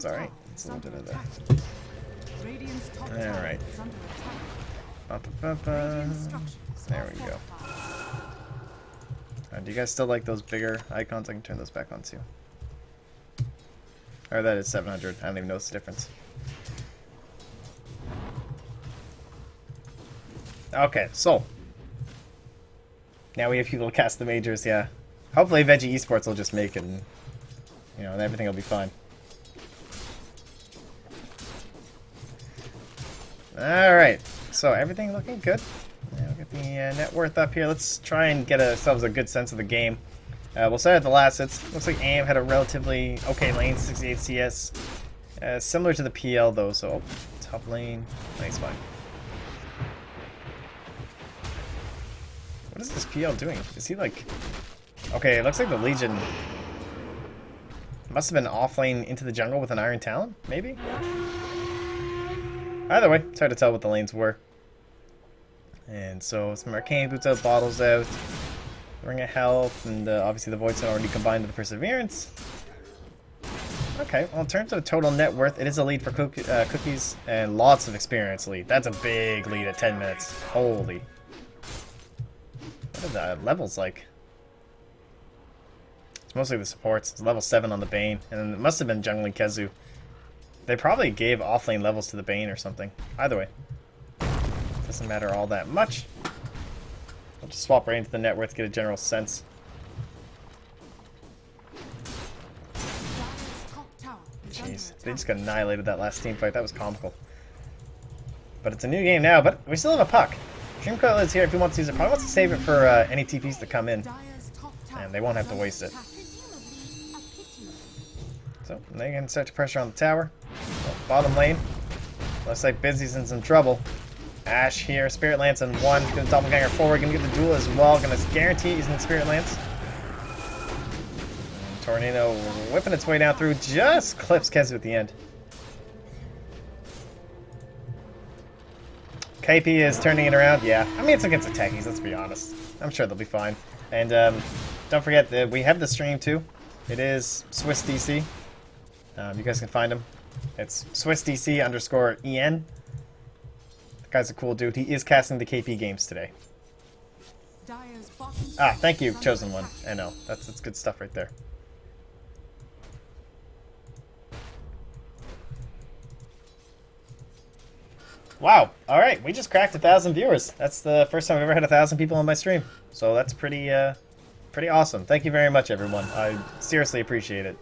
It's alright. It's a little bit of that. Alright. There we go. Do you guys still like those bigger icons? I can turn those back on too. Or that is 700. I don't even notice the difference. Okay, so. Now we have people to cast the majors, yeah. Hopefully Veggie Esports will just make it and, you know, and everything will be fine. Alright, so everything looking good. Yeah, we'll get the net worth up here. Let's try and get ourselves a good sense of the game. We'll start at the last hits. Looks like AM had a relatively okay lane, 68 CS. Similar to the PL though, so top lane. Lane's fine. What is this PL doing? Is he like... Okay, it looks like the Legion must have been off lane into the jungle with an Iron Talon, maybe? Either way, it's hard to tell what the lanes were. And so some Arcane Boots out, Bottles out, Ring of Health, and obviously the Voidstone already combined with the Perseverance. Okay, well in terms of total net worth, it is a lead for Cookies, and lots of experience lead. That's a big lead at 10 minutes. Holy. What are the levels like? It's mostly the supports. It's level 7 on the Bane, and it must have been jungling Kezu. They probably gave offlane levels to the Bane or something. Either way. Doesn't matter all that much. I'll just swap right into the net worth to get a general sense. Jeez, they just got annihilated that last team fight. That was comical. But it's a new game now, but we still have a puck. Dreamcoil is here if he wants to use it. Probably wants to save it for any TPs that come in. And they won't have to waste it. So, they can start to pressure on the tower. Well, bottom lane. Looks like Busy's in some trouble. Ashe here, Spirit Lance and one. Gonna doppelganger forward, gonna get the duel as well. Gonna guarantee using the Spirit Lance. And Tornado whipping its way down through, just clips Kezu at the end. KP is turning it around, yeah. I mean, it's against the techies, let's be honest. I'm sure they'll be fine. And don't forget that we have the stream too. It is Swiss DC. You guys can find him. It's SwissDC_EN. The guy's a cool dude. He is casting the KP games today. Ah, thank you, Chosen One. I know. That's good stuff right there. Wow. Alright, we just cracked 1,000 viewers. That's the first time I've ever had 1,000 people on my stream. So that's pretty awesome. Thank you very much, everyone. I seriously appreciate it.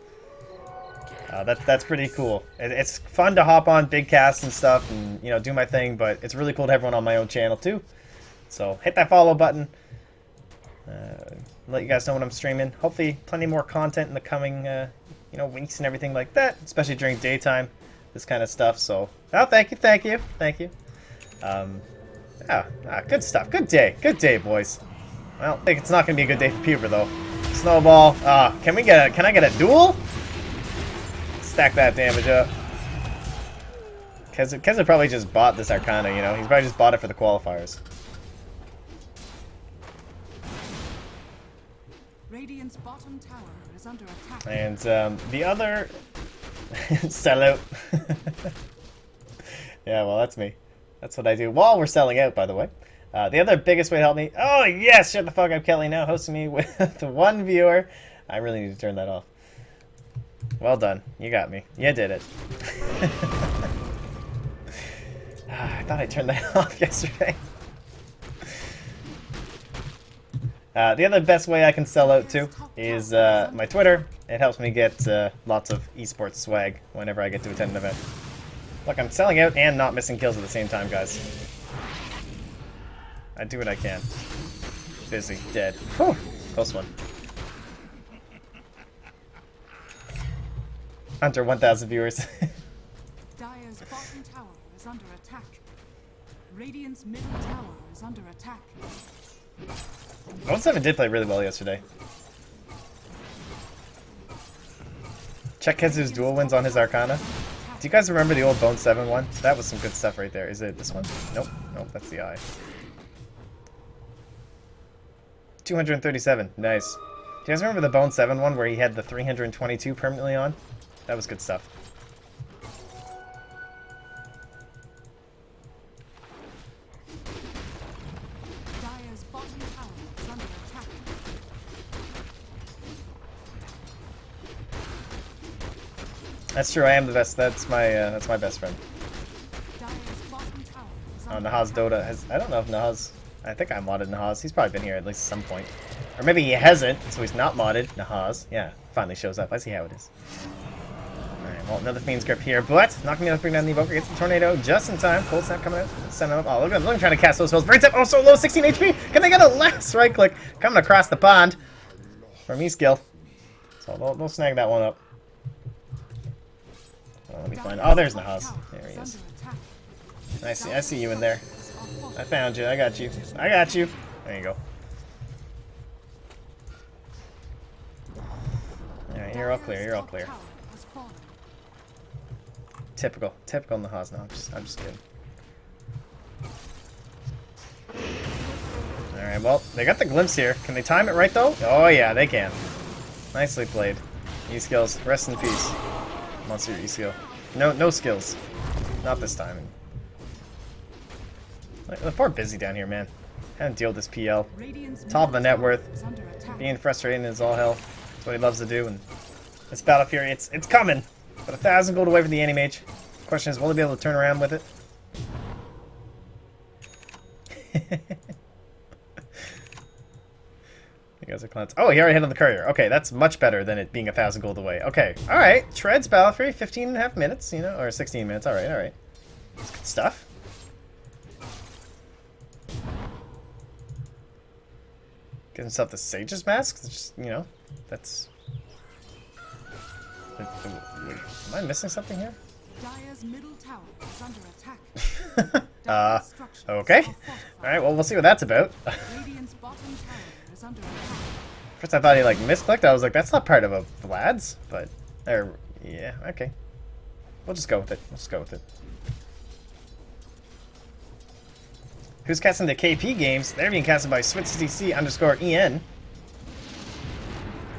That's pretty cool. It's fun to hop on big casts and stuff and, you know, do my thing, but it's really cool to have everyone on my own channel too. So hit that follow button. Let you guys know when I'm streaming. Hopefully plenty more content in the coming, you know, weeks and everything like that, especially during daytime, this kind of stuff. So, oh, thank you. Good stuff. Good day, boys. Well, I think it's not going to be a good day for Puber, though. Snowball. Can I get a duel? Stack that damage up. Keza probably just bought this Arcana, you know? He's probably just bought it for the qualifiers. Radiant's bottom tower is under attack. And the other... Sell out. Yeah, well, that's me. That's what I do while we're selling out, by the way. The other biggest way to help me... Oh, yes! Shut the fuck up, Kelly. Now hosting me with one viewer. I really need to turn that off. Well done. You got me. You did it. I thought I turned that off yesterday. The other best way I can sell out, too, is my Twitter. It helps me get lots of esports swag whenever I get to attend an event. Look, I'm selling out and not missing kills at the same time, guys. I do what I can. Busy. Dead. Whew. Close one. Hunter, 1,000 viewers. Dire's bottom tower is under attack. Radiant's middle tower is under attack. 1-7 did play really well yesterday. Check Kezu's dual wins on his Arcana. Do you guys remember the old Bone 7 one? That was some good stuff right there. Is it this one? Nope. Nope, that's the eye. 237. Nice. Do you guys remember the Bone 7 one where he had the 322 permanently on? That was good stuff. That's true, I am the best. That's my best friend. Dire's bottom tower is Oh, under Nahaz attack. Dota has... I don't know if Nahaz... I think I modded Nahaz. He's probably been here at least some point. Or maybe he hasn't, so he's not modded. Nahaz. Yeah, finally shows up. I see how it is. Alright, well, another Fiend's Grip here, but knocking me out, bring down the Evoker, gets the Tornado just in time. Full snap coming out, send him up. Oh, look at him trying to cast those spells. Brings up, oh, so low, 16 HP. Can they get a last right click coming across the pond from E-Skill? So they'll snag that one up. Let me find. Oh, there's Nahaz. There he is. I see you in there. I found you. I got you. I got you. There you go. Alright, you're all clear. You're all clear. Typical Nahaz. No, I'm just kidding. Alright, well, they got the glimpse here. Can they time it right though? Oh yeah, they can. Nicely played. E-Skills, rest in peace. Monster E-Skill. No skills. Not this time. Like, the poor Busy down here, man. Having to deal with this PL. Top of the net worth. Being frustrating is all hell. That's what he loves to do. And this Battle Fury, it's coming. But 1,000 gold away from the Anti-Mage. Question is, will he be able to turn around with it? You guys are clowns. Oh, he already hit on the courier. Okay, that's much better than it being 1,000 gold away. Okay, alright. Treads Battle Fury, 15.5 minutes, you know, or 16 minutes. Alright. That's good stuff. Get himself the Sage's Mask. It's just, you know, that's... Wait, am I missing something here? Dire's middle tower is under attack. Okay. Alright, well, we'll see what that's about. Radiant's bottom tower is under attack. First I thought he, like, misclicked. I was like, that's not part of a Vlad's, but... yeah, okay. We'll just go with it. Who's casting the KP games? They're being casted by SwitchCC_EN.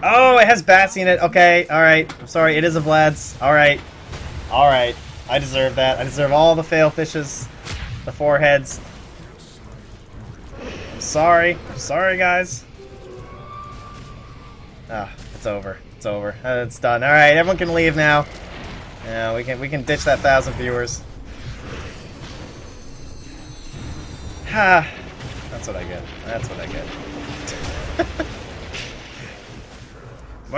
Oh, it has Batsy in it. Okay, alright. I'm sorry, it is a Vlad's. Alright. I deserve that. I deserve all the fail fishes. The foreheads. I'm sorry, guys. Ah, it's over. It's done. Alright, everyone can leave now. Yeah, we can ditch that 1,000 viewers. Ha! That's what I get.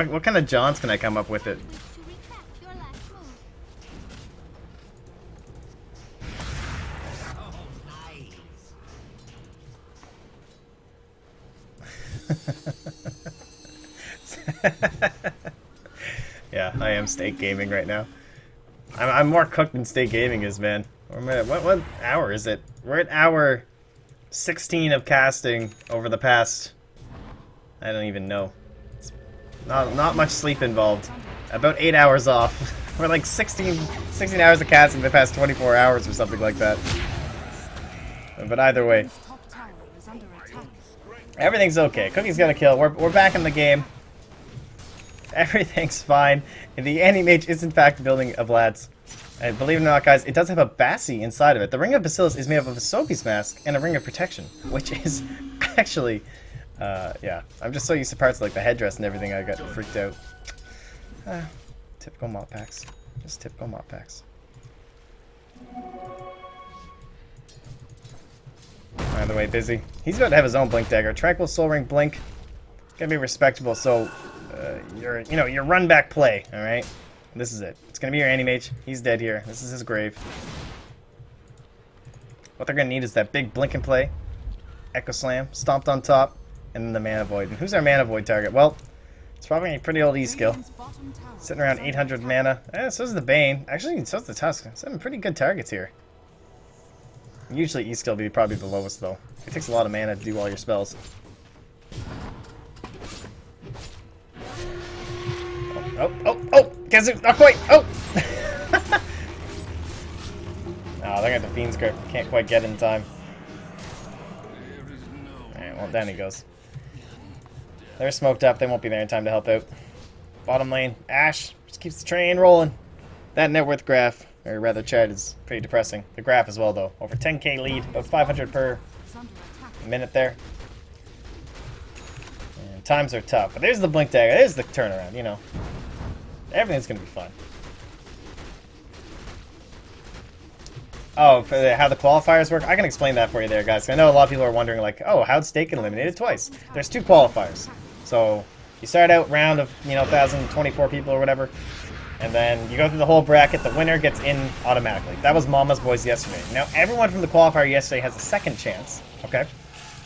What kind of jaunts can I come up with it? Yeah, I am State Gaming right now. I'm more cooked than State Gaming is, man. What hour is it? We're at hour 16 of casting over the past... I don't even know. It's not much sleep involved. About 8 hours off. We're like 16 hours of casting the past 24 hours or something like that. But either way. Everything's okay. Cookie's got a kill. We're back in the game. Everything's fine. And the Anti-Mage is in fact building a Vlad's. And believe it or not, guys, it does have a Bassy inside of it. The Ring of Bacillus is made up of a Sophie's Mask and a Ring of Protection, which is actually, yeah. I'm just so used to parts like the headdress and everything, I got freaked out. Typical mop packs. Just typical mop packs. By the way, Busy. He's about to have his own Blink Dagger. Tranquil Soul Ring Blink. Gotta be respectable, so your run back play, alright? This is it. It's gonna be your Anti-Mage. He's dead here. This is his grave. What they're gonna need is that big blink and play. Echo Slam, stomped on top, and then the Mana Void. And who's our Mana Void target? Well, it's probably a pretty old E-Skill. Sitting around 800 mana. So is the Bane. Actually, so is the Tusk. Some pretty good targets here. Usually E-Skill would be probably the lowest, though. It takes a lot of mana to do all your spells. Oh! Kazoo, not quite! Oh! Oh, they got the Fiend's Grip. Can't quite get in time. Alright, well, down he goes. They're smoked up. They won't be there in time to help out. Bottom lane, Ashe just keeps the train rolling. That net worth graph, or rather chart, is pretty depressing. The graph as well, though. Over 10k lead, about 500 per minute there. And times are tough. But there's the Blink Dagger. There's the turnaround, you know. Everything's going to be fun. Oh, for how the qualifiers work? I can explain that for you there, guys. I know a lot of people are wondering, like, oh, how'd Stake get eliminated twice? There's 2 qualifiers. So, you start out round of, 1,024 people or whatever, and then you go through the whole bracket. The winner gets in automatically. That was Mama's Boys yesterday. Now, everyone from the qualifier yesterday has a second chance, okay?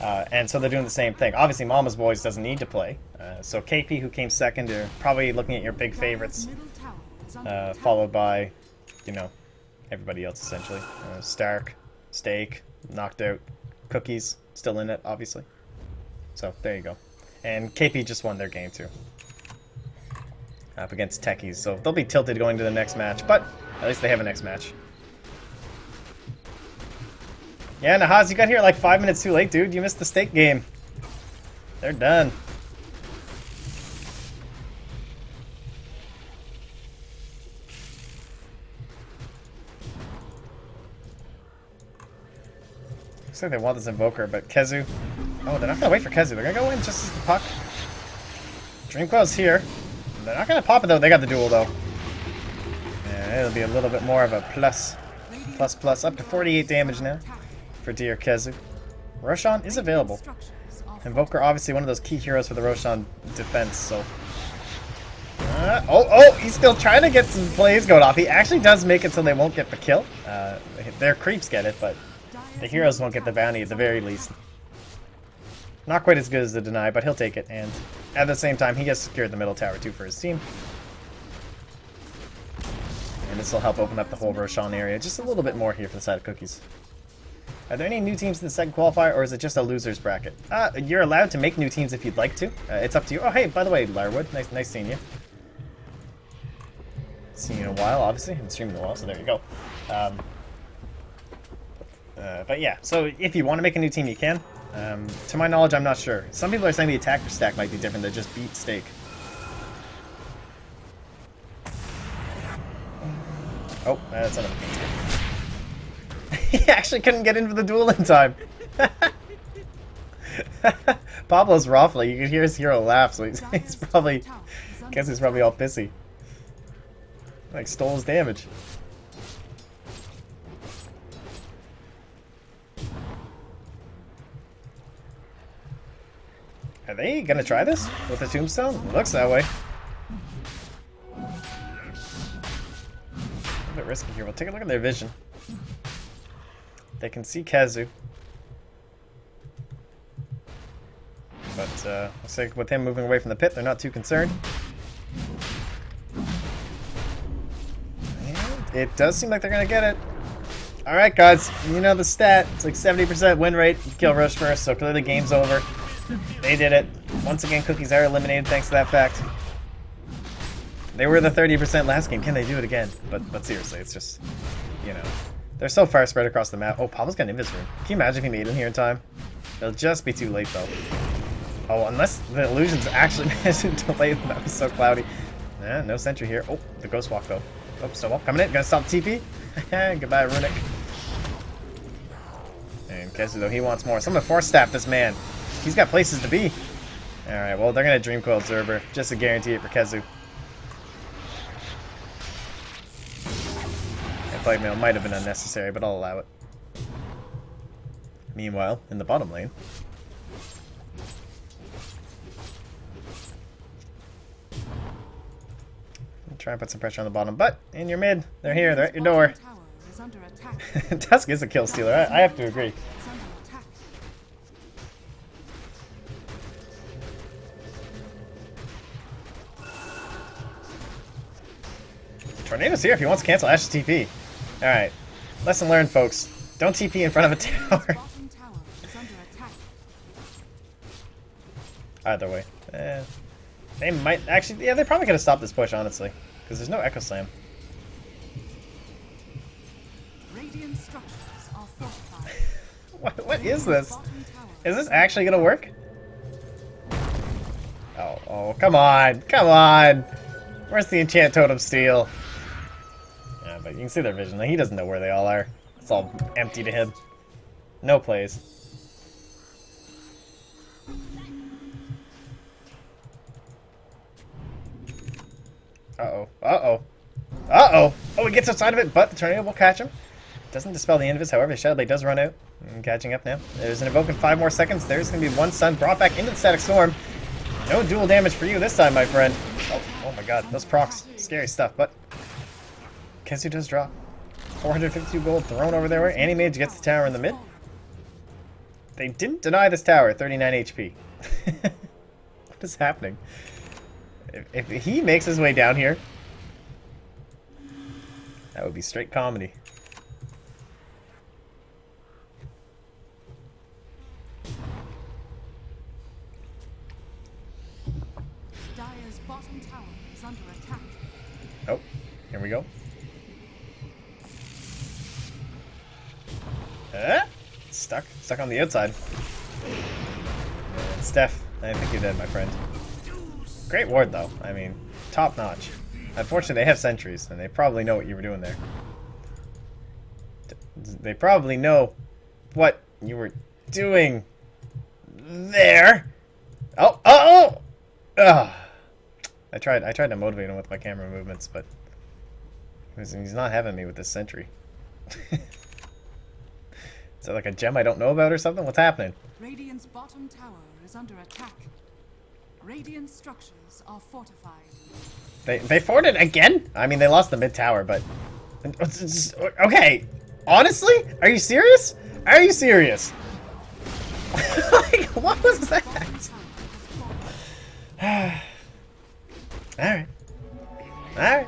And so they're doing the same thing. Obviously, Mama's Boys doesn't need to play. So KP, who came second, are probably looking at your big favorites, followed by, everybody else, essentially. Stark, Stake, knocked out, Cookies, still in it, obviously. So, there you go. And KP just won their game, too. Up against Techies, so they'll be tilted going to the next match, but at least they have a next match. Yeah, Nahaz, you got here like 5 minutes too late, dude. You missed the Stake game. They're done. Looks like they want this Invoker, but Kezu... Oh, they're not going to wait for Kezu. They're going to go in just as the puck. Dreamcoil's here. They're not going to pop it, though. They got the duel, though. Yeah, it'll be a little bit more of a plus. Plus. Up to 48 damage now for dear Kezu. Roshan is available. Invoker, obviously one of those key heroes for the Roshan defense, so... he's still trying to get some plays going off. He actually does make it so they won't get the kill. Their creeps get it, but the heroes won't get the bounty at the very least. Not quite as good as the deny, but he'll take it, and at the same time, he has secured the middle tower too for his team. And this will help open up the whole Roshan area just a little bit more here for the side of Cookies. Are there any new teams in the second qualifier, or is it just a loser's bracket? You're allowed to make new teams if you'd like to. It's up to you. Oh, hey, by the way, Larwood, nice seeing you. Seen you in a while, obviously. I've been streaming in a while, so there you go. But yeah, so if you want to make a new team, you can. To my knowledge, I'm not sure. Some people are saying the attacker stack might be different. They just beat Stake. Oh, that's another thing. He actually couldn't get into the duel in time. Pablo's ruffling. You can hear his hero laugh, so he's probably... guess he's probably all pissy. Like, stole his damage. Are they gonna try this with the tombstone? It looks that way. A bit risky here. We'll take a look at their vision. They can see Kezu. But looks like with him moving away from the pit, they're not too concerned. And it does seem like they're gonna get it. Alright guys, you know the stat. It's like 70% win rate. You kill Rush first, so clearly game's over. They did it. Once again, Cookies are eliminated thanks to that fact. They were the 30% last game. Can they do it again? But seriously, it's just, they're so far spread across the map. Oh, Pablo's got an invis room. Can you imagine if he made it here in time? It'll just be too late, though. Oh, unless the illusions actually managed to delay them. That was so cloudy. No sentry here. Oh, the ghost walk, though. Oh, Snowball coming in. Gonna stop TP. Goodbye, Runic. And Kezu, though, he wants more. Someone force staff this man. He's got places to be. Alright, well, they're going to Dreamcoil Observer, just to guarantee it for Kezu. That plate mail might have been unnecessary, but I'll allow it. Meanwhile, in the bottom lane. I'll try and put some pressure on the bottom, but in your mid, they're here, they're at your door. Tusk is a kill stealer, I have to agree. Tornado's here if he wants to cancel Ash's TP. Alright. Lesson learned, folks. Don't TP in front of a tower. Either way. They might... Actually, yeah, they probably could have stopped this push, honestly. Because there's no Echo Slam. What is this? Is this actually going to work? Oh, come on. Come on. Where's the enchant totem steel? Yeah, but you can see their vision. He doesn't know where they all are. It's all empty to him. No plays. Uh-oh. Uh-oh. Uh-oh! Oh, he gets outside of it, but the tornado will catch him. Doesn't dispel the invis, however, Shadow Blade does run out. I'm catching up now. There's an evoke in 5 more seconds. There's going to be one stun brought back into the Static Storm. No dual damage for you this time, my friend. Oh my god, those procs. Scary stuff, but Kezu does drop. 452 gold thrown over there. Anti-Mage gets the tower in the mid. They didn't deny this tower, 39 HP. What is happening? If he makes his way down here, that would be straight comedy. Dire's bottom tower is under attack. Oh, here we go. Stuck on the outside. And Steph, I think you're dead, my friend. Great ward, though. I mean, top notch. Unfortunately, they have sentries, and they probably know what you were doing there. They probably know what you were doing there. Oh! Ugh. I tried to motivate him with my camera movements, but he's not having me with this sentry. Is that like a gem I don't know about or something? What's happening? Radiant's bottom tower is under attack. Radiant structures are fortified. They forted again? I mean, they lost the mid tower, but okay. Honestly, are you serious? Are you serious? Like, what was that? Alright.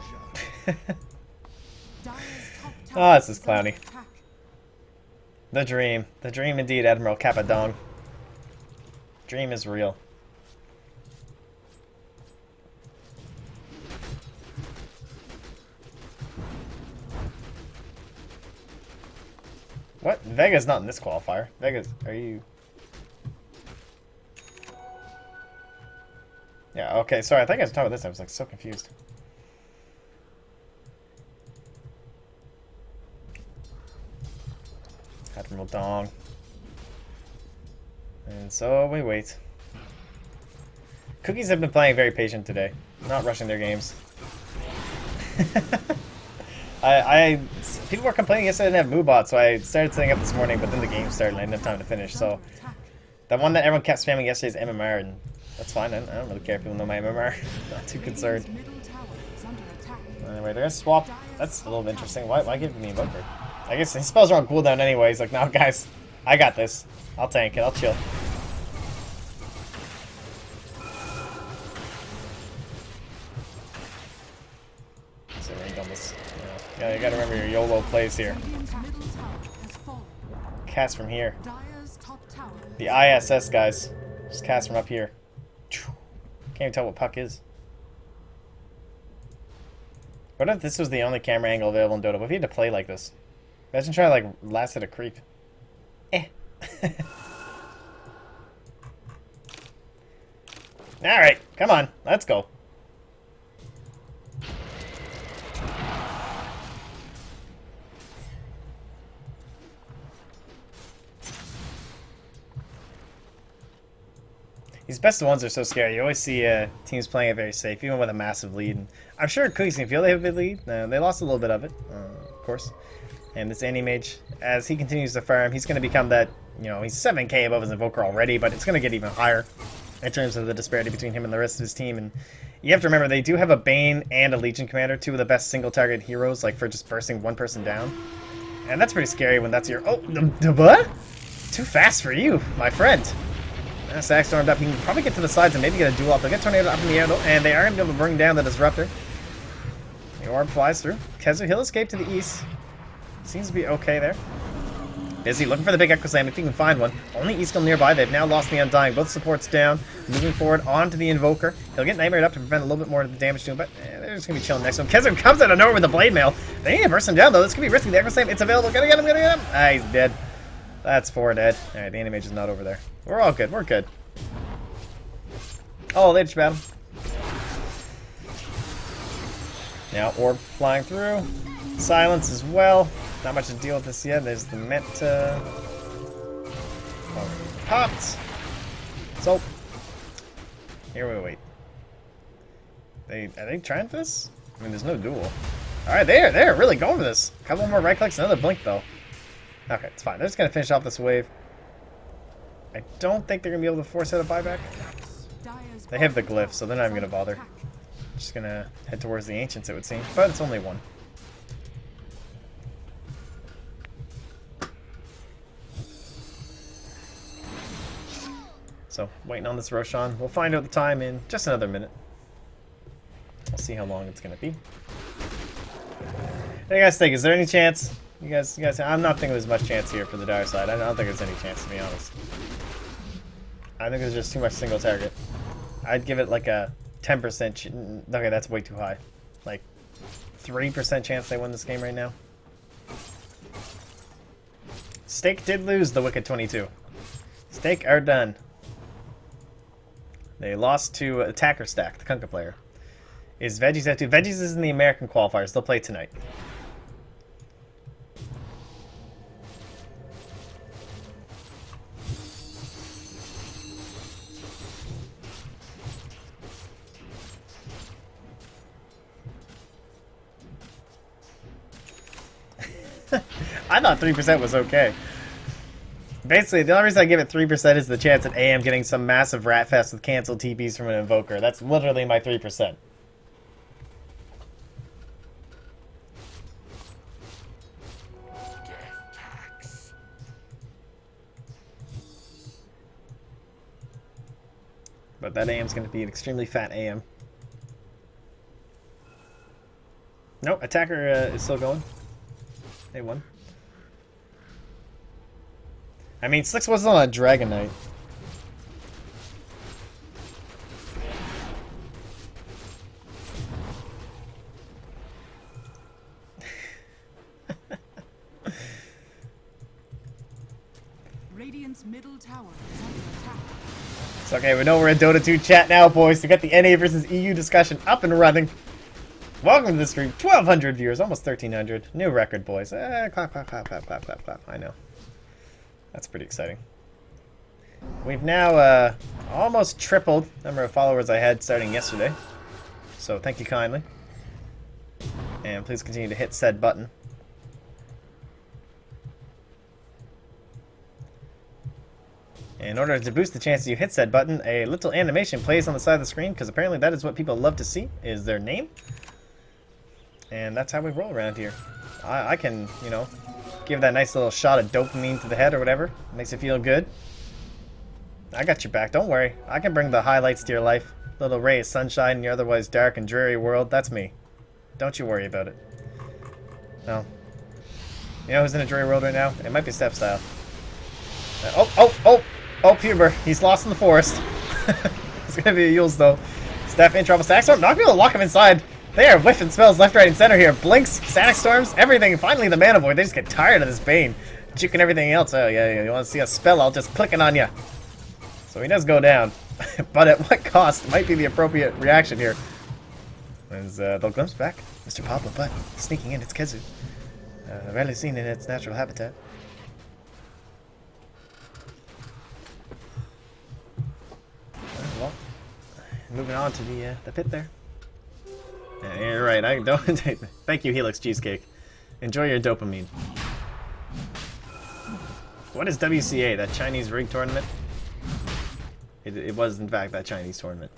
Oh, this is clowny. The dream. The dream indeed, Admiral Capadong. Dream is real. What? Vega's not in this qualifier. Vega's... Are you... Yeah, okay, sorry, I think I was talking about this. I was like so confused. Admiral Dong. And so we wait. Cookies have been playing very patient today. Not rushing their games. People were complaining yesterday I didn't have Moobot, so I started setting up this morning, but then the game started and I didn't have time to finish. So the one that everyone kept spamming yesterday is MMR, and that's fine. I don't really care if people know my MMR. Not too concerned. Anyway, they're gonna swap. That's a little interesting. Why give me Invoker? I guess his spells are on cooldown anyway. He's like, no, guys, I got this. I'll tank it. I'll chill. So range on this. Yeah, you gotta remember your YOLO plays here. Cast from here. The ISS, guys. Just cast from up here. Can't even tell what puck is. What if this was the only camera angle available in Dota? What if you had to play like this? Imagine trying to, like, last hit a creep. Alright, come on. Let's go. These best of ones are so scary. You always see teams playing it very safe, even with a massive lead. And I'm sure Cookies can feel they have a big lead. They lost a little bit of it, of course. And this Anti-Mage, as he continues to farm, he's going to become that, you know, he's 7k above his Invoker already, but it's going to get even higher in terms of the disparity between him and the rest of his team. And you have to remember, they do have a Bane and a Legion Commander, two of the best single-target heroes, like, for just bursting one person down. And that's pretty scary when that's your... Oh, the what? Too fast for you, my friend. Sack stormed up. He can probably get to the sides and maybe get a duel up. They'll get Tornado up in the air, and they are going to be able to bring down the Disruptor. The orb flies through. Kezu, he'll escape to the east. Seems to be okay there. Busy looking for the big Echo Slam if he can find one. Only Eagle nearby. They've now lost the Undying. Both supports down. Moving forward onto the Invoker. He'll get Nightmared up to prevent a little bit more of the damage to him, but they're just going to be chilling next to him. Kezu comes out of nowhere with the Blade Mail. They need to burst him down, though. This could be risky. The Echo Slam, it's available. Gotta get him, gotta get him. Ah, he's dead. That's 4 dead. Alright, the Anti-Mage is not over there. We're all good. We're good. Oh, they just battle. Now, orb flying through. Silence as well. Not much to deal with this yet. There's the Meta. Oh, popped. So, here we wait. Are they trying for this? I mean, there's no duel. Alright, they're really going for this. A couple more right clicks, another blink though. Okay, it's fine. They're just gonna finish off this wave. I don't think they're gonna be able to force out a buyback. They have the glyph, so they're not even gonna bother. Just gonna head towards the ancients, it would seem. But it's only one. So, waiting on this Roshan. We'll find out the time in just another minute. We'll see how long it's gonna be. What do you guys think? Is there any chance? You guys, I'm not thinking there's much chance here for the dire side. I don't think there's any chance, to be honest. I think there's just too much single target. I'd give it like a 10%. Okay, that's way too high. Like 3% chance they win this game right now. Stake did lose the Wicked 22. Stake are done. They lost to Attacker Stack, the Kunkka player. Is Veggies at 2? Veggies is in the American qualifiers. They'll play tonight. I thought 3% was okay. Basically, the only reason I give it 3% is the chance at AM getting some massive rat fest with canceled TPs from an Invoker. That's literally my 3%. But that AM's going to be an extremely fat AM. Nope, Attacker is still going. They won. I mean, Slicks wasn't on a Dragon Knight. Radiant's middle tower is under attack. It's okay, we know we're in Dota 2 chat now, boys. We got the NA versus EU discussion up and running. Welcome to the stream. 1,200 viewers, almost 1,300. New record, boys. Clap, clap, clap, clap, clap, clap, clap. I know. That's pretty exciting. We've now almost tripled the number of followers I had starting yesterday. So thank you kindly. And please continue to hit said button. In order to boost the chances you hit said button, a little animation plays on the side of the screen, because apparently that is what people love to see, is their name. And that's how we roll around here. I can, you know, give that nice little shot of dopamine to the head or whatever. Makes it feel good. I got your back, don't worry. I can bring the highlights to your life. Little ray of sunshine in your otherwise dark and dreary world. That's me. Don't you worry about it. No. You know who's in a dreary world right now? It might be Step Style. Oh, Puber. He's lost in the forest. It's gonna be a Yules though. Steph in trouble. Static Storm, not gonna be able to lock him inside. They are whiffing spells left, right, and center here. Blinks, Static Storms, everything. Finally the Mana Void. They just get tired of this Bane. Juking everything else. Oh yeah, you wanna see a spell, I'll just clicking on you. So he does go down. But at what cost? Might be the appropriate reaction here. As they'll glimpse back. Mr. Pablo Butt sneaking in, it's Kezu. Rarely seen in its natural habitat. Well, moving on to the pit there. Yeah, you're right. I don't. Thank you, Helix Cheesecake. Enjoy your dopamine. What is WCA? That Chinese rig tournament? It was in fact that Chinese tournament.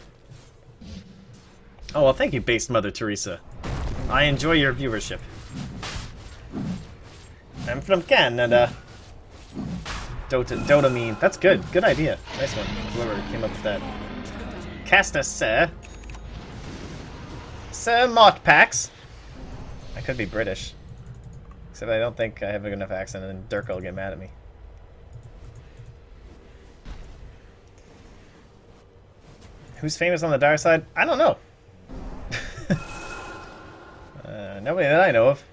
Oh well, thank you, based Mother Teresa. I enjoy your viewership. I'm from Canada. Dopamine. That's good. Good idea. Nice one. Whoever came up with that. Casta, sir. Sir Motpax. I could be British. Except I don't think I have a good enough accent and then Dirk will get mad at me. Who's famous on the dire side? I don't know. Nobody that I know of.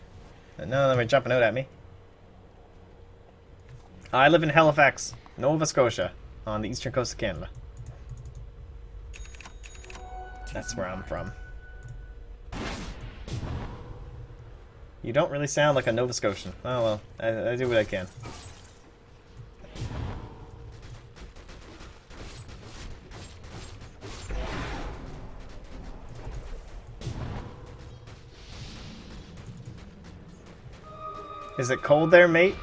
None of them are jumping out at me. I live in Halifax, Nova Scotia, on the eastern coast of Canada. That's where I'm from. You don't really sound like a Nova Scotian. Oh well, I do what I can. Is it cold there, mate?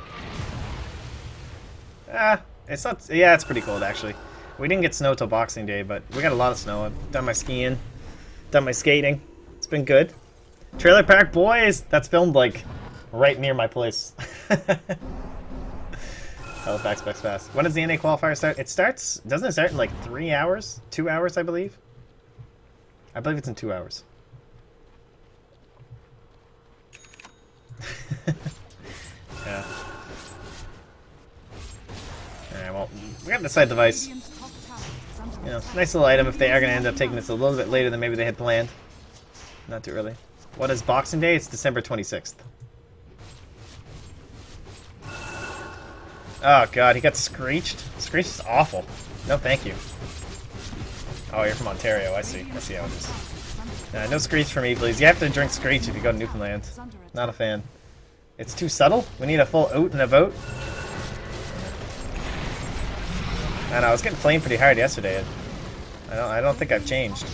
Ah, it's not. Yeah, it's pretty cold actually. We didn't get snow till Boxing Day, but we got a lot of snow. I've done my skiing, done my skating. It's been good. Trailer Park Boys. That's filmed like right near my place. Halifax Bex Fast. When does the NA qualifier start? It starts. Doesn't it start in like 3 hours? 2 hours, I believe. I believe it's in 2 hours. Yeah. Alright, well, we got the side device. You know, nice little item if they are going to end up taking this a little bit later than maybe they had planned. Not too early. What is Boxing Day? It's December 26th. Oh god, he got screeched. Screeched is awful. No thank you. Oh, you're from Ontario. I see. I see how it is. No screech for me, please. You have to drink screech if you go to Newfoundland. Not a fan. It's too subtle. We need a full oat and a vote. I know, I was getting flamed pretty hard yesterday. I don't think I've changed.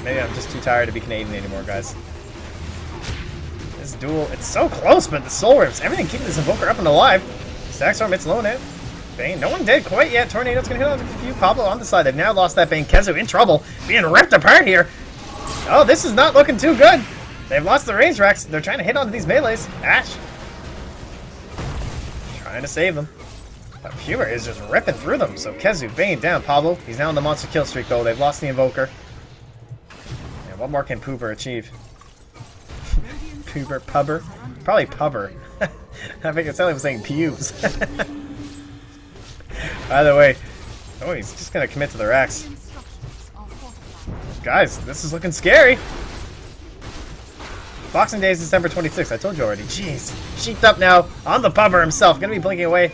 Maybe I'm just too tired to be Canadian anymore, guys. This duel, it's so close, but the soul rips. Everything keeping this Invoker up and alive. Stackstorm, it's low net. Bane, no one dead quite yet. Tornado's gonna hit on a few. Pablo on the side. They've now lost that Bane. Kezu in trouble. Being ripped apart here. Oh, this is not looking too good. They've lost the range racks. They're trying to hit onto these melees. Ash. Trying to save them. But Hubert is just ripping through them. So Kezu, Bane down. Pablo, he's now on the monster kill streak though. They've lost the Invoker. And what more can Pooper achieve? Pooper, Pubber? Probably Pubber. I think it sounded like I'm saying pubes. Either way. Oh, he's just gonna commit to the racks. Guys, this is looking scary. Boxing Day is December 26th. I told you already. Jeez. Sheeped up now on the Pubber himself. Gonna be blinking away.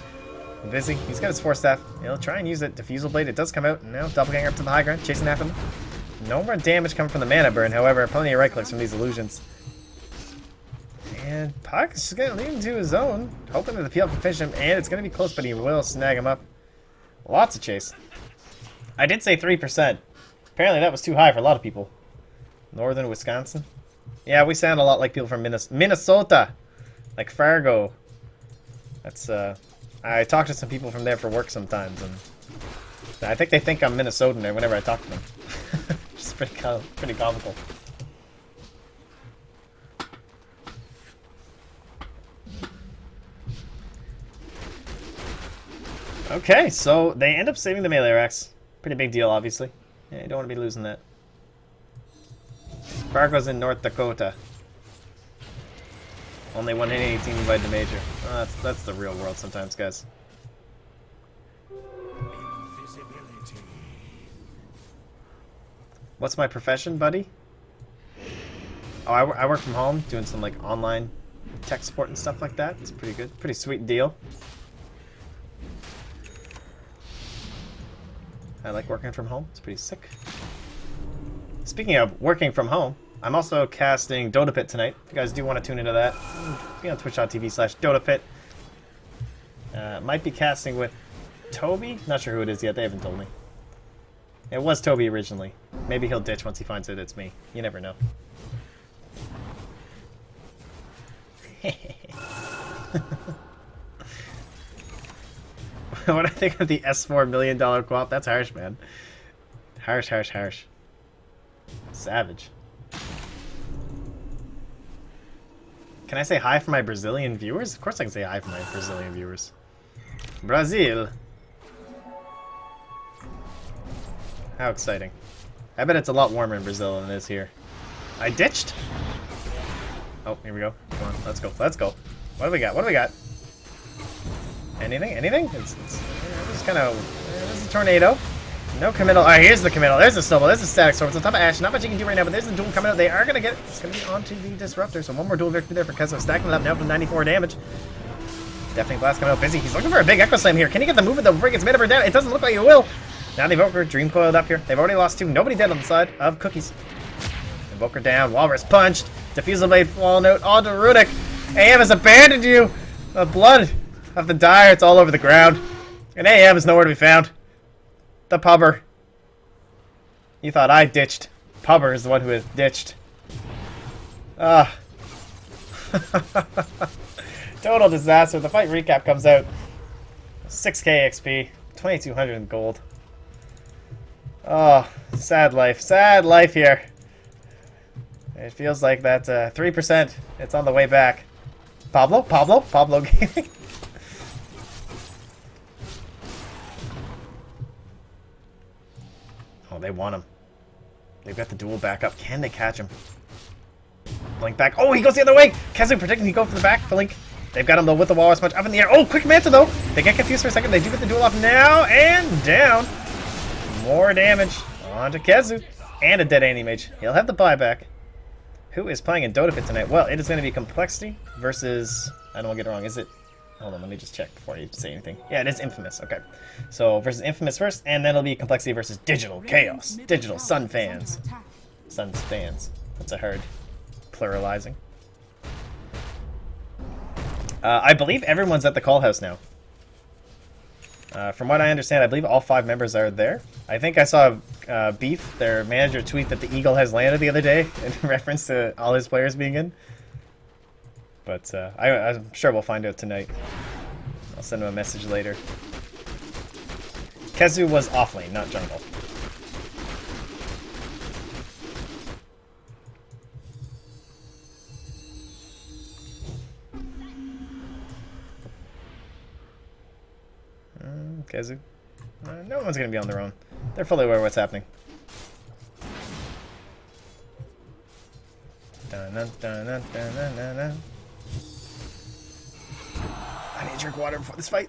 Busy. He's got his 4-staff. He'll try and use it. Diffusal Blade. It does come out. Now, doppelganger up to the high ground. Chasing after him. No more damage coming from the mana burn. However, plenty of right clicks from these illusions. And Puck is just going to lead him to his own, hoping that the PL can finish him, and it's going to be close, but he will snag him up. Lots of chase. I did say 3%. Apparently that was too high for a lot of people. Northern Wisconsin? Yeah, we sound a lot like people from Minnesota. Like Fargo. That's, I talk to some people from there for work sometimes, and I think they think I'm Minnesotan there whenever I talk to them. Just pretty comical. Okay, so they end up saving the melee racks. Pretty big deal, obviously. Yeah, you don't want to be losing that. Fargo's in North Dakota. Only 1 in 18 invited to major. Oh, that's the real world sometimes, guys. What's my profession, buddy? Oh, I work from home, doing some like online tech support and stuff like that. It's pretty good. Pretty sweet deal. I like working from home. It's pretty sick. Speaking of working from home, I'm also casting Dota Pit tonight. If you guys do want to tune into that, be on twitch.tv/DotaPit. Might be casting with Toby. Not sure who it is yet. They haven't told me. It was Toby originally. Maybe he'll ditch once he finds out it's me. You never know. What I think of the S4 $1 million co-op, that's harsh, man. Harsh, harsh, harsh. Savage. Can I say hi for my Brazilian viewers? Of course I can say hi for my Brazilian viewers. Brazil. How exciting. I bet it's a lot warmer in Brazil than it is here. I ditched? Oh, here we go. Come on, let's go. Let's go. What do we got? What do we got? Anything? Anything? It's just kind of... There's a tornado. No committal. Alright, here's the committal. There's the snowball. There's the static storm. It's on top of Ash. Not much you can do right now, but there's the duel coming out. They are going to get it. It's going to be onto the Disruptor. So one more duel victory there for Kezo. Stacking it up now for 94 damage. Definitely Blast coming out busy. He's looking for a big Echo Slam here. Can he get the movement though before he gets made up or down? It doesn't look like he will. Now the Invoker Dream Coiled up here. They've already lost 2. Nobody dead on the side of Cookies. Invoker down. Walrus punched. Diffusal Blade falling out onto Runic. AM has abandoned you. The blood of the Dire. It's all over the ground. And AM is nowhere to be found. The Pubber. You thought I ditched. Pubber is the one who has ditched. Ah. Total disaster. The fight recap comes out. 6k XP. 2200 in gold. Oh, sad life. Sad life here. It feels like that 3%. It's on the way back. Pablo Gaming. Oh, they want him. They've got the duel back up. Can they catch him? Blink back. Oh, he goes the other way. Kezu predicting he go for the back. Blink. They've got him though with the walrus punch up in the air. Oh, quick Manta though. They get confused for a second. They do get the duel off now and down. More damage onto Kezu and a dead anti-mage. He'll have the buyback. Who is playing in Dota Fit tonight? Well, it is going to be Complexity versus... I don't want to get it wrong. Is it... Hold on, let me just check before you say anything. Yeah, it is Infamous. Okay. So, versus Infamous first, and then it'll be Complexity versus Digital Chaos. Digital Sun fans. Sun's fans. That's a hard pluralizing. I believe everyone's at the call house now. From what I understand, I believe all 5 members are there. I think I saw Beef, their manager, tweet that the Eagle has landed the other day in reference to all his players being in. But I'm sure we'll find out tonight. I'll send him a message later. Kezu was offlane, not jungle. Kezu. No one's going to be on their own. They're fully aware of what's happening. Dun, dun, dun, dun, dun, dun, dun, dun. I need to drink water before this fight.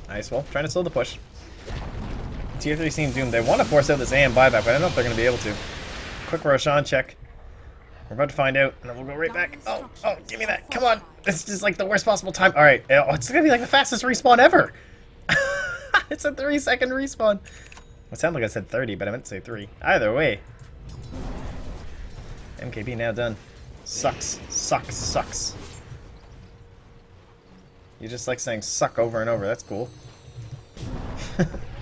Nice, well, trying to slow the push. Tier 3 seems doomed. They want to force out this AM buyback, but I don't know if they're going to be able to. Quick Roshan check. We're about to find out, and then we'll go right back. Oh, give me that. Come on. This is like the worst possible time. All right. Oh, it's going to be like the fastest respawn ever. It's a 3-second respawn. It sounded like I said 30, but I meant to say 3. Either way. MKB now done. Sucks. Sucks. Sucks. You just like saying suck over and over. That's cool.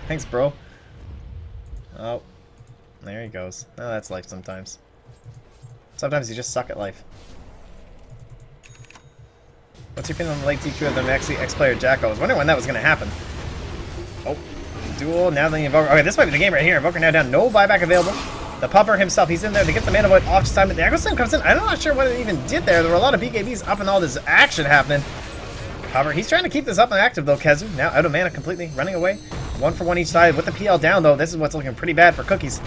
Thanks, bro. Oh. There he goes. Oh, that's life sometimes. Sometimes you just suck at life. What's your opinion on the late DQ of the Maxi X-Player Jacko? I was wondering when that was going to happen. Oh. Duel, now the Invoker. Okay, this might be the game right here. Invoker now down. No buyback available. The Pupper himself, he's in there to get the Mana Void off just time. The Echo Slam comes in. I'm not sure what it even did there. There were a lot of BKBs up and all this action happening. Pupper, he's trying to keep this up and active though. Kezu, now out of mana completely. Running away. 1 for 1 each side. With the PL down though, this is what's looking pretty bad for Cookies.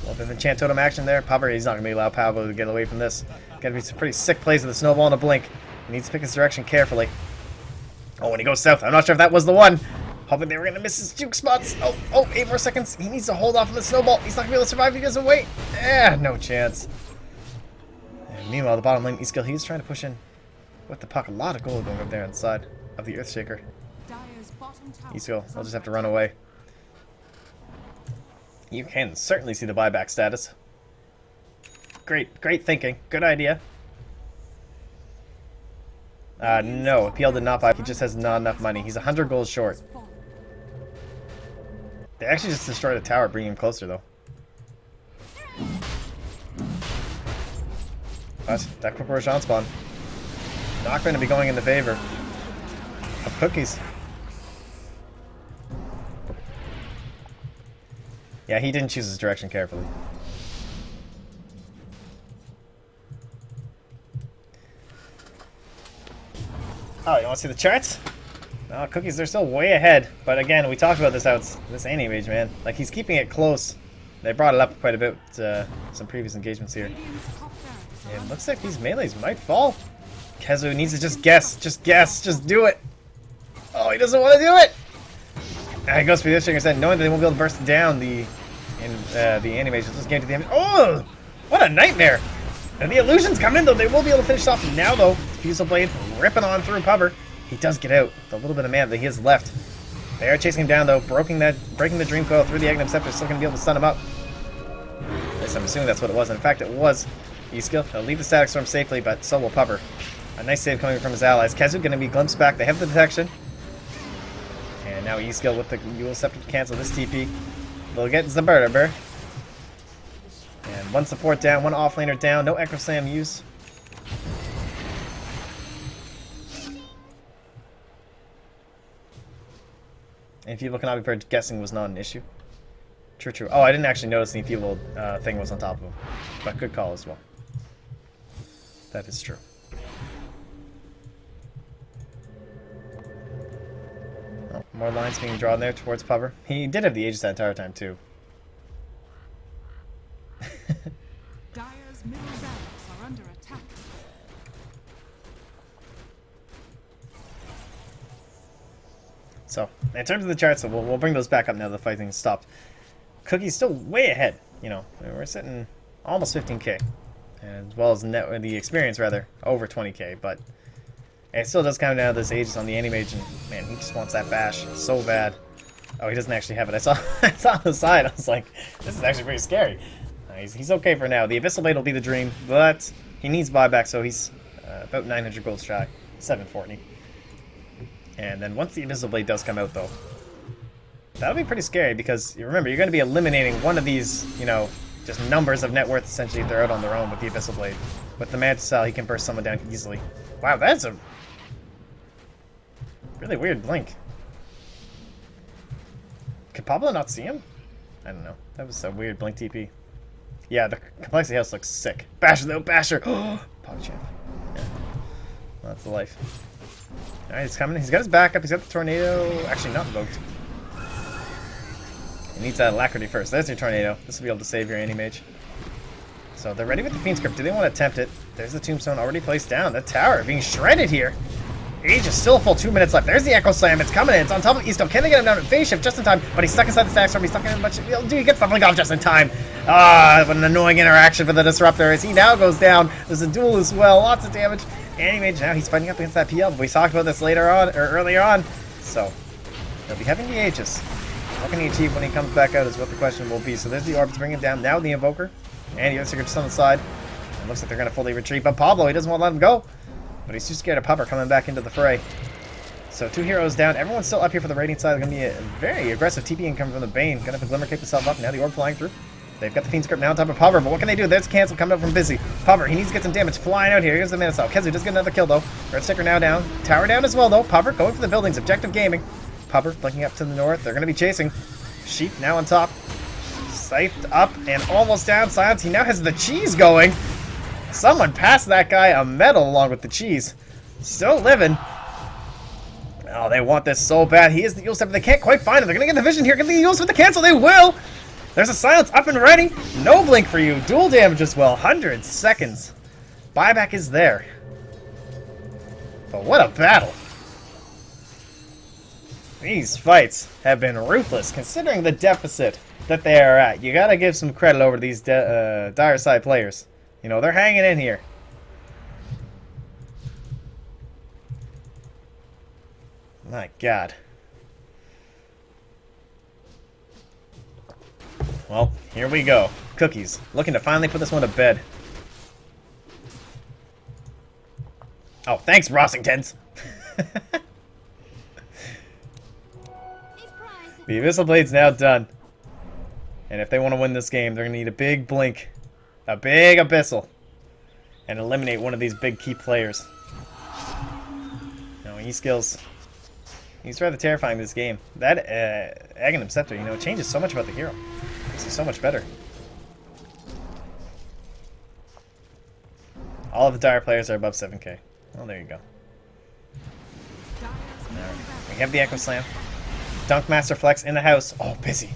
Well, then the Chant Totem action there. Pupper, he's not going to allow Pablo to get away from this. Got to be some pretty sick plays with the Snowball and a Blink. He needs to pick his direction carefully. Oh, when he goes south, I'm not sure if that was the one. Hoping they were going to miss his juke spots. Oh, 8 more seconds. He needs to hold off on the Snowball. He's not going to be able to survive if he goes away. No chance. And meanwhile, the bottom lane, Eskill, he's trying to push in with the puck. A lot of gold going up there inside of the Earthshaker. Eskill, I'll just have to run away. You can certainly see the buyback status. Great thinking. Good idea. No, PL did not buy. He just has not enough money. He's 100 gold short. They actually just destroyed a tower, bringing him closer, though. But that quick Roshan spawn. Not going to be going in the favor of Cookies. Yeah, he didn't choose his direction carefully. Oh, you want to see the charts? No, Cookies, they're still way ahead. But again, we talked about this anti-mage, man. Like, he's keeping it close. They brought it up quite a bit some previous engagements here. Yeah, it looks like these melees might fall. Kezu needs to just guess. Just guess. Just do it. Oh, he doesn't want to do it. He goes for the Earthshaker instead, knowing that they won't be able to burst down the animation. Let's get to the image. Oh! What a nightmare! And the illusion's coming in, though. They will be able to finish off now, though. Fusel Blade ripping on through Pubber. He does get out with a little bit of mana that he has left. They are chasing him down, though. Breaking the Dream Coil through the Aghanim Scepter. Still going to be able to stun him up. At least I'm assuming that's what it was. In fact, it was. Eskill. He'll leave the Static Storm safely, but so will Pubber. A nice save coming from his allies. Kezu going to be glimpsed back. They have the detection. And now Eskill with the Eul Scepter to cancel this TP. They'll get Zabertaber. And one support down, one offlaner down. No Echo Slam use. Enfeeble cannot be paired. Guessing was not an issue. True, true. Oh, I didn't actually notice the enfeeble thing was on top of him. But good call as well. That is true. Oh, more lines being drawn there towards Pubber. He did have the Aegis that entire time, too. Dire's middle barracks are under attack. So, in terms of the charts, so we'll bring those back up now the fighting stopped. Cookie's still way ahead, you know. We're sitting almost 15k. As well as the experience, rather, over 20k, but it still does come down to this Aegis on the Animage, and man, he just wants that bash so bad. Oh, he doesn't actually have it. I saw it's on the side. I was like, this is actually pretty scary. He's okay for now. The Abyssal Blade will be the dream, but he needs buyback, so he's about 900 gold shy, 740. And then once the Abyssal Blade does come out, though, that'll be pretty scary, because you remember, you're going to be eliminating one of these, you know, just numbers of net worth, essentially, if they're out on their own with the Abyssal Blade. With the Magic Style, he can burst someone down easily. Wow, that's a really weird blink. Could Pablo not see him? I don't know. That was a weird blink TP. Yeah, the Complexity House looks sick. Basher, though, Basher! Pog champ. Yeah. Well, that's the life. Alright, he's coming. He's got his backup. He's got the Tornado. Actually, not invoked. He needs that Alacrity first. There's your Tornado. This will be able to save your Anti-Mage. So they're ready with the Fiend Script. Do they want to attempt it? There's the Tombstone already placed down. The tower being shredded here. Age is still full. 2 minutes left. There's the Echo Slam. It's coming in. It's on top of Easto. Can they get him down at phase shift just in time? But he's stuck inside the stack storm. He's stuck in a bunch of... Dude, he gets the blink off just in time. Ah, what an annoying interaction for the Disruptor as he now goes down. There's a duel as well. Lots of damage. Anti-Mage now. He's fighting up against that PL. But we talked about this later on, or earlier on. So, he'll be having the Aegis. What can he achieve when he comes back out is what the question will be. So there's the Orbs bringing him down. Now the Invoker. And the Earthseeker just on the side. It looks like they're going to fully retreat. But Pablo, he doesn't want to let him go. But he's too scared of Pupper coming back into the fray. So 2 heroes down. Everyone's still up here for the Radiant side. There's going to be a very aggressive TP income from the Bane. Going to have the Glimmer kick himself up. Now the Orb flying through. They've got the Fiend Script now on top of Pubber. But what can they do? There's cancel coming up from Busy. Pubber, he needs to get some damage flying out here. Here's the Manasal. Kezu does get another kill, though. Earthseeker now down. Tower down as well, though. Pubber going for the buildings. Objective gaming. Pubber blinking up to the north. They're going to be chasing. Sheep now on top. Scythed up and almost down. Silence. He now has the cheese going. Someone passed that guy a medal along with the cheese. Still living. Oh, they want this so bad. He is the Eul Step, but they can't quite find him. They're going to get the vision here. Get the Euls with the cancel. They will. There's a silence up and ready. No blink for you. Dual damage as well. 100 seconds. Buyback is there. But what a battle. These fights have been ruthless, considering the deficit that they are at. You gotta give some credit over to these Dire side players. You know, they're hanging in here. My God. Well, here we go. Cookies, looking to finally put this one to bed. Oh, thanks, Rossingtons. The Abyssal Blade's now done. And if they want to win this game, they're going to need a big blink. A big Abyssal. And eliminate one of these big key players. No, E-skills. He's rather terrifying this game. That Aghanim Scepter, you know, it changes so much about the hero. Makes it so much better. All of the Dire players are above 7k. Well, there you go. Right. We have the Echo Slam. Dunk Master Flex in the house. Oh, Busy.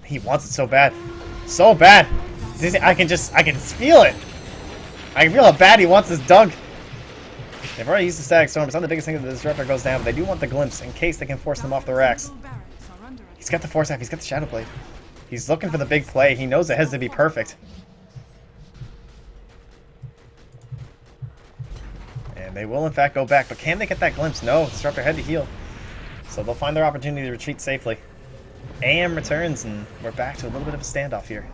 He wants it so bad. So bad. I can feel it. I can feel how bad he wants this dunk. They've already used the Static Storm. It's not the biggest thing that the Disruptor goes down, but they do want the Glimpse in case they can force them off the racks. He's got the Force Half. He's got the Shadow Blade. He's looking for the big play. He knows it has to be perfect. And they will, in fact, go back. But can they get that Glimpse? No. Disruptor had to heal. So they'll find their opportunity to retreat safely. AM returns, and we're back to a little bit of a standoff here.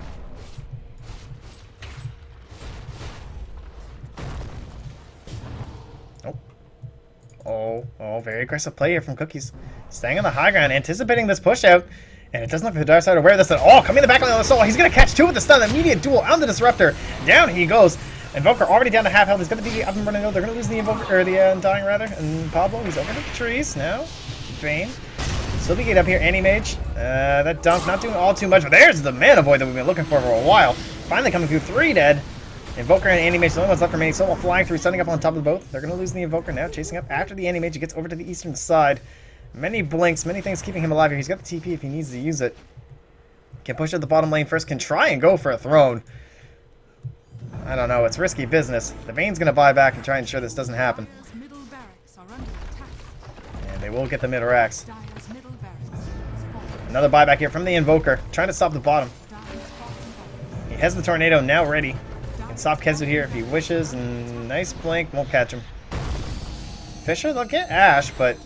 Oh, very aggressive play here from Cookies. Staying on the high ground, anticipating this push out. And it doesn't look like the Dark Side are aware of this at all. Coming in the back on the other soul. He's going to catch 2 with the stun. Immediate duel on the Disruptor. Down he goes. Invoker already down to half health. He's going to be up and running. They're going to lose the Invoker, or the Undying rather. And Pablo, he's over the trees now. Bane. Still be get up here, Anti-Mage. That dunk not doing all too much, but there's the Mana Void that we've been looking for a while. Finally coming through, 3 dead. Invoker and Anti-Mage, the only ones left remaining. Soul flying through, setting up on top of the boat. They're going to lose the Invoker now, chasing up after the Anti-Mage. He gets over to the eastern side. Many blinks, many things keeping him alive here. He's got the TP if he needs to use it. Can push at the bottom lane first, can try and go for a throne. I don't know, it's risky business. The Vane's going to buy back and try and ensure this doesn't happen. And they will get the mid racks. Another buyback here from the Invoker, trying to stop the bottom. He has the Tornado now ready. Can stop Kezu here if he wishes, and nice blink, won't catch him. Fisher, they'll get Ash, but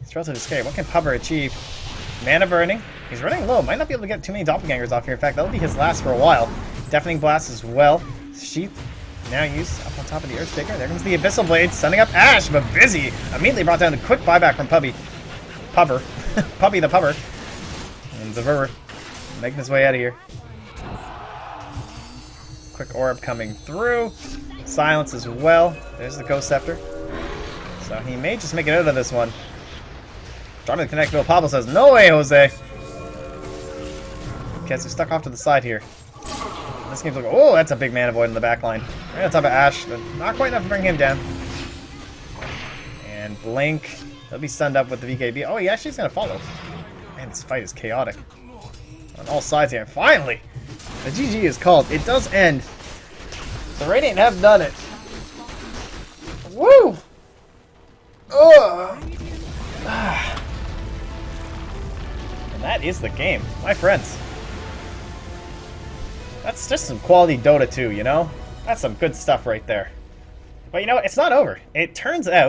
he's relatively scary. What can Pubber achieve? Mana burning. He's running low, might not be able to get too many doppelgangers off here. In fact, that'll be his last for a while. Deafening Blast as well. Sheath now used up on top of the Earthshaker. There comes the Abyssal Blade, sending up Ash, but busy. Immediately brought down the quick buyback from Pubby. Pubber. Pubby the Pubber. And Zaver making his way out of here. Quick orb coming through. Silence as well. There's the Ghost Scepter. So he may just make it out of this one. Dropping the Connect Bill. Pablo says, no way, Jose. Okay, so stuck off to the side here. This game's like, oh, that's a big Mana Void in the back line. Right on top of Ash, but not quite enough to bring him down. And Blink. He'll be stunned up with the VKB. Oh, he actually is going to follow. Man, this fight is chaotic. On all sides here. Finally! The GG is called. It does end. The Radiant have done it. Woo! Ugh. And that is the game. My friends. That's just some quality Dota 2, you know? That's some good stuff right there. But you know what? It's not over. It turns out